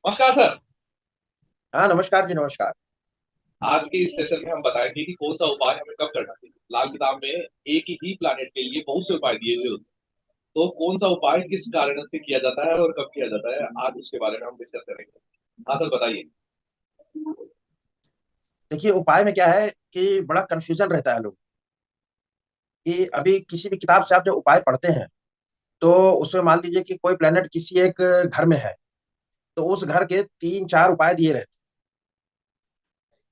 नमस्कार सर। हाँ, नमस्कार जी, नमस्कार। आज के इस सेशन में हम बताएंगे कि कौन सा उपाय हमें कब करना चाहिए। लाल किताब में एक ही प्लानेट के लिए बहुत से उपाय दिए हुए होते हैं। तो कौन सा उपाय किस कारण से किया जाता है और कब किया जाता है, आज उसके बारे में हम डिस्कस करेंगे। हाँ सर, बताइए। देखिए, उपाय में क्या है कि बड़ा कंफ्यूजन रहता है लोग कि अभी किसी भी किताब से आप जब उपाय पढ़ते हैं तो उसमें मान लीजिए कि कोई प्लेनेट किसी एक घर में है, तो उस घर के तीन चार उपाय दिए रहते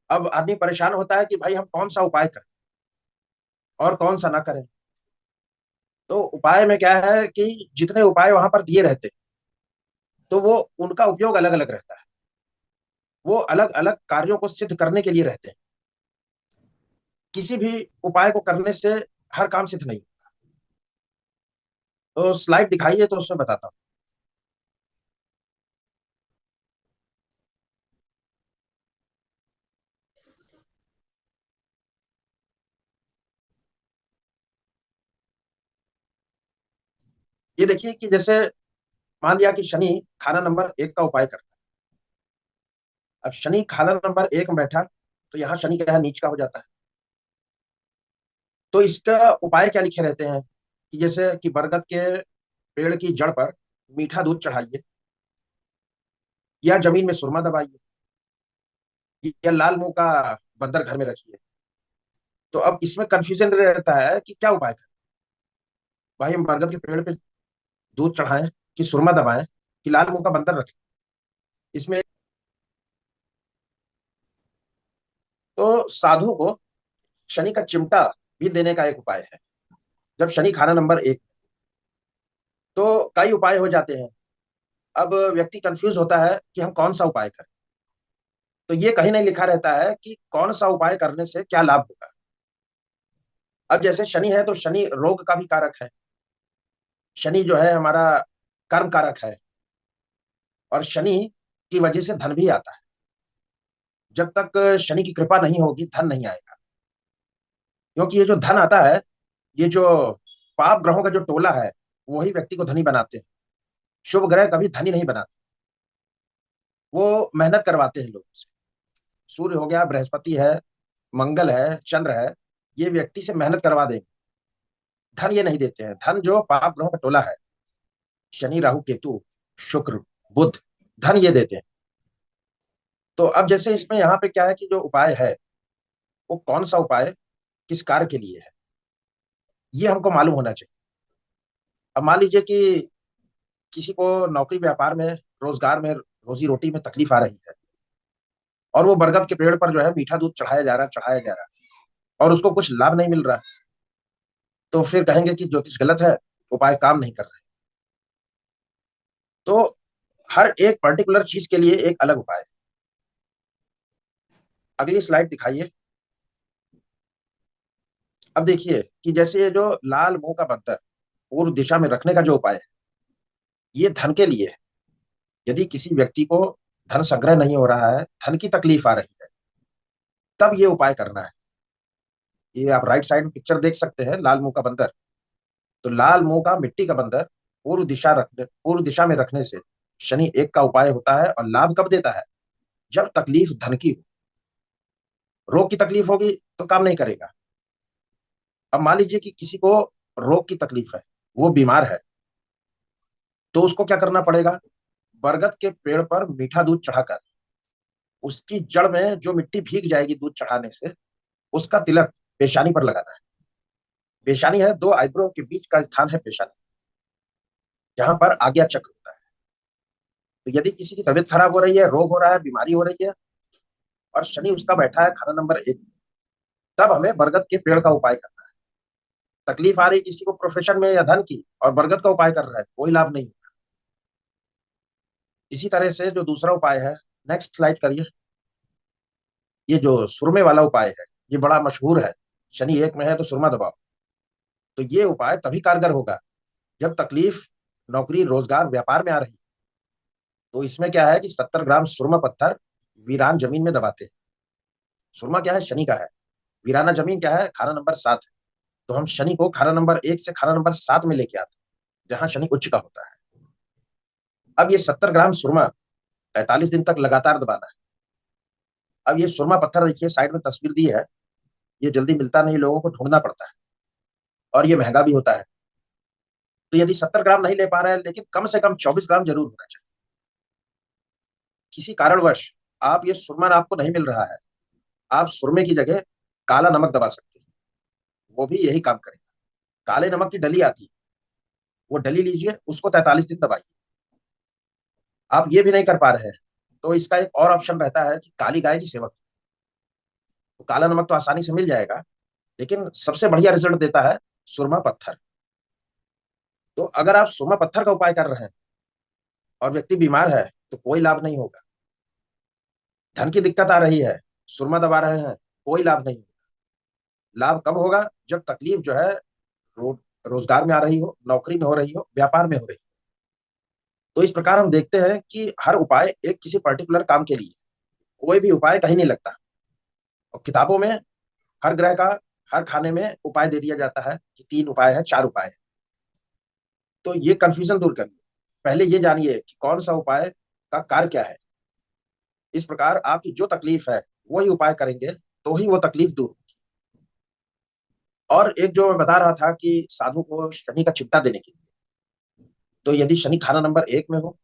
हैं। अब आदमी परेशान होता है कि भाई हम कौन सा उपाय करें और कौन सा ना करें। तो उपाय में क्या है कि जितने उपाय वहां पर दिए रहते हैं तो वो उनका उपयोग अलग अलग रहता है। वो अलग अलग कार्यों को सिद्ध करने के लिए रहते हैं। किसी भी उपाय को करने से हर काम सिद्ध नहीं। तो स्लाइड दिखाइए तो उसमें बताता हूँ। ये देखिए कि जैसे मान लिया कि शनि खाना नंबर एक का उपाय करता है। अब शनि खाना नंबर एक में बैठा तो यहाँ शनि क्या है, नीच का हो जाता है। तो इसका उपाय क्या लिखे रहते हैं कि जैसे कि बरगद के पेड़ की जड़ पर मीठा दूध चढ़ाइए, या जमीन में सुरमा दबाइए, या लाल मुंह का बंदर घर में रखिए। तो अब इसमें कंफ्यूजन रहता है कि क्या उपाय करें। भाई हम बरगद के पेड़ पे दूध चढ़ाएं, कि सुरमा दबाएं, कि लाल मुंह का बंदर रखें। इसमें तो साधु को शनि का चिमटा भी देने का एक उपाय है जब शनि खाना नंबर एक। तो कई उपाय हो जाते हैं। अब व्यक्ति कंफ्यूज होता है कि हम कौन सा उपाय करें। तो ये कहीं नहीं लिखा रहता है कि कौन सा उपाय करने से क्या लाभ होगा। अब जैसे शनि है तो शनि रोग का भी कारक है। शनि जो है हमारा कर्म कारक है। और शनि की वजह से धन भी आता है। जब तक शनि की कृपा नहीं होगी धन नहीं आएगा। क्योंकि ये जो धन आता है, ये जो पाप ग्रहों का जो टोला है वही व्यक्ति को धनी बनाते हैं। शुभ ग्रह कभी धनी नहीं बनाते। वो मेहनत करवाते हैं लोगों से। सूर्य हो गया, बृहस्पति है, मंगल है, चंद्र है। ये व्यक्ति से मेहनत करवा देंगे। धन ये नहीं देते हैं। धन जो पाप ग्रहों का टोला है, शनि राहु केतु शुक्र बुध, धन ये देते हैं। तो अब जैसे इसमें यहाँ पे क्या है कि जो उपाय है वो कौन सा उपाय किस कार्य के लिए है, ये हमको मालूम होना चाहिए। अब मान लीजिए कि किसी को नौकरी व्यापार में, रोजगार में, रोजी रोटी में तकलीफ आ रही है, और वो बरगद के पेड़ पर जो है मीठा दूध चढ़ाया जा रहा है, चढ़ाया जा रहा है, और उसको कुछ लाभ नहीं मिल रहा। तो फिर कहेंगे कि ज्योतिष गलत है, उपाय काम नहीं कर रहे। तो हर एक पर्टिकुलर चीज के लिए एक अलग उपाय है। अगली स्लाइड दिखाइए। अब देखिए कि जैसे ये जो लाल मुंह का बंदर पूर्व दिशा में रखने का जो उपाय है, ये धन के लिए है। यदि किसी व्यक्ति को धन संग्रह नहीं हो रहा है, धन की तकलीफ आ रही है, तब ये उपाय करना है। ये आप राइट साइड में पिक्चर देख सकते हैं, लाल मुंह का बंदर। तो लाल मुंह का मिट्टी का बंदर पूर्व दिशा में रखने से शनि एक का उपाय होता है। और लाभ कब देता है? जब तकलीफ धन की हो। रोग की तकलीफ होगी तो काम नहीं करेगा। अब मान लीजिए कि किसी को रोग की तकलीफ है, वो बीमार है, तो उसको क्या करना पड़ेगा? बरगद के पेड़ पर मीठा दूध चढ़ाकर उसकी जड़ में जो मिट्टी भीग जाएगी दूध चढ़ाने से, उसका तिलक पेशानी पर लगाना है। पेशानी है, दो आईब्रो के बीच का स्थान है पेशानी, जहां पर आज्ञा चक्र होता है। तो यदि किसी की तबीयत खराब हो रही है, रोग हो रहा है, बीमारी हो रही है, और शनि उसका बैठा है खाना नंबर एक, तब हमें बरगद के पेड़ का उपाय करना है। तकलीफ आ रही किसी को प्रोफेशन में या धन की, और बरगद का उपाय कर रहा है, कोई लाभ नहीं। इसी तरह से जो दूसरा उपाय है, नेक्स्ट स्लाइड करिए। ये जो सुरमे वाला उपाय है, ये बड़ा मशहूर है। शनि एक में है तो सुरमा दबाओ। तो ये उपाय तभी कारगर होगा जब तकलीफ नौकरी रोजगार व्यापार में आ रही। तो इसमें क्या है कि 70 ग्राम सुरमा पत्थर वीरान जमीन में दबाते हैं। सुरमा क्या है? शनि का है। वीराना जमीन क्या है? खाना नंबर सात है। तो हम शनि को खाना नंबर एक से खाना नंबर सात में लेके आते हैं, जहां शनि उच्च का होता है। अब ये 70 ग्राम सुरमा 43 दिन तक लगातार दबाना है। अब ये सुरमा पत्थर देखिए, साइड में तस्वीर दी है, ये जल्दी मिलता नहीं, लोगों को ढूंढना पड़ता है और ये महंगा भी होता है। तो यदि 70 ग्राम नहीं ले पा रहे हैं, लेकिन कम से कम 24 ग्राम जरूर होना चाहिए। किसी कारणवश आप ये सुरमा आपको नहीं मिल रहा है, आप सुरमे की जगह काला नमक दबा सकते हैं, वो भी यही काम करेगा। काले नमक की डली आती है, वो डली लीजिए, उसको 43 दिन दबाइए। आप ये भी नहीं कर पा रहे हैं, तो इसका एक और ऑप्शन रहता है कि काली गाय की सेवक। तो काला नमक तो आसानी से मिल जाएगा, लेकिन सबसे बढ़िया रिजल्ट देता है सुरमा पत्थर। तो अगर आप सुरमा पत्थर का उपाय कर रहे हैं और व्यक्ति बीमार है, तो कोई लाभ नहीं होगा। धन की दिक्कत आ रही है, सुरमा दबा रहे हैं, कोई लाभ नहीं होगा। लाभ कब होगा? जब तकलीफ जो है रो, रोजगार में आ रही हो, नौकरी में हो रही हो, व्यापार में हो रही हो। तो इस प्रकार हम देखते हैं कि हर उपाय एक किसी पर्टिकुलर काम के लिए, कोई भी उपाय कहीं नहीं लगता। और किताबों में हर ग्रह का, हर खाने में उपाय दे दिया जाता है कि 3 उपाय है, 4 उपाय है। तो ये कंफ्यूजन दूर करिए, पहले ये जानिए कि कौन सा उपाय का कार्य क्या है। इस प्रकार आपकी जो तकलीफ है वही उपाय करेंगे तो ही वो तकलीफ दूर होगी। और एक जो मैं बता रहा था कि साधु को शनि का चिपटा देने के लिए, तो यदि शनि खाना नंबर 1 में हो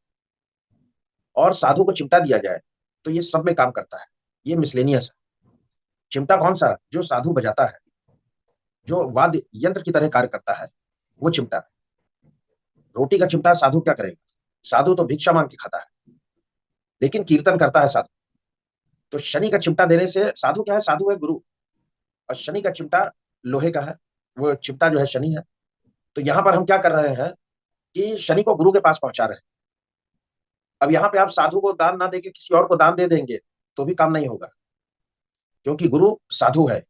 और साधु को चिमटा दिया जाए, तो ये सब में काम करता है। ये मिसलेनियस है। चिमटा कौन सा? जो साधु बजाता है, जो वाद्य यंत्र की तरह कार्य करता है, वो चिमटा है। रोटी का चिमटा साधु क्या करेगा? साधु तो भिक्षा मांग के खाता है, लेकिन कीर्तन करता है साधु। तो शनि का चिमटा देने से साधु क्या है? साधु है गुरु, और शनि का चिमटा लोहे का है, वो चिमटा जो है शनि है। तो यहाँ पर हम क्या कर रहे हैं कि शनि को गुरु के पास पहुंचा रहे हैं। अब यहाँ पे आप साधु को दान ना देके किसी और को दान दे देंगे तो भी काम नहीं होगा, क्योंकि गुरु साधु है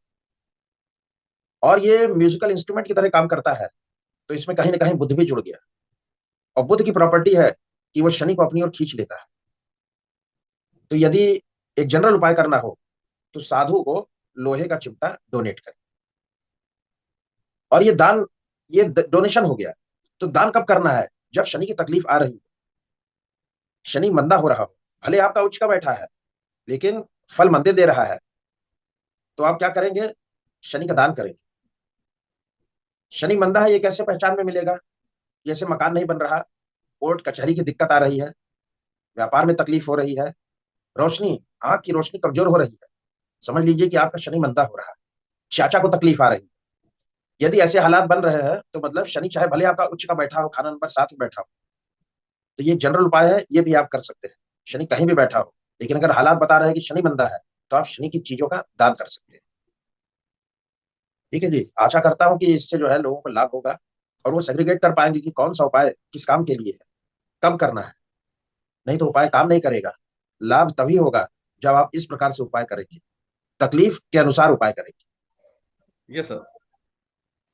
और ये म्यूजिकल इंस्ट्रूमेंट की तरह काम करता है। तो इसमें कहीं ना कहीं बुद्ध भी जुड़ गया, और बुद्ध की प्रॉपर्टी है कि वो शनि को अपनी ओर खींच लेता है। तो यदि एक जनरल उपाय करना हो, तो साधु को लोहे का चिमटा डोनेट करें। और ये दान, ये डोनेशन हो गया। तो दान कब करना है? जब शनि की तकलीफ आ रही हो, शनि मंदा हो रहा हो, भले आपका उच्च का बैठा है लेकिन फल मंदे दे रहा है, तो आप क्या करेंगे? शनि का दान करेंगे। शनि मंदा है ये कैसे पहचान में मिलेगा? जैसे मकान नहीं बन रहा, कोर्ट कचहरी की दिक्कत आ रही है, व्यापार में तकलीफ हो रही है, रोशनी, आंख की रोशनी कमजोर हो रही है, समझ लीजिए कि आपका शनि मंदा हो रहा है। चाचा को तकलीफ आ रही है, यदि ऐसे हालात बन रहे हैं तो मतलब शनि चाहे भले आपका उच्च का बैठा हो, खाना नंबर 7 में बैठा हो, तो ये जनरल उपाय है, ये भी आप कर सकते हैं। शनि कहीं भी बैठा हो, लेकिन अगर हालात बता रहे हैं कि शनि मंदा है, तो आप शनि की चीजों का दान कर सकते हैं। ठीक है जी, आशा करता हूँ कि इससे जो है लोगों को लाभ होगा और वो सेग्रीगेट कर पाएंगे कि कौन सा उपाय किस काम के लिए है, कब करना है। नहीं तो उपाय काम नहीं करेगा। लाभ तभी होगा जब आप इस प्रकार से उपाय करेंगे, तकलीफ के अनुसार उपाय करेंगे। Yes sir.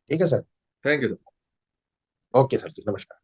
ठीक है sir. Thank you sir. Okay sir ji, नमस्कार।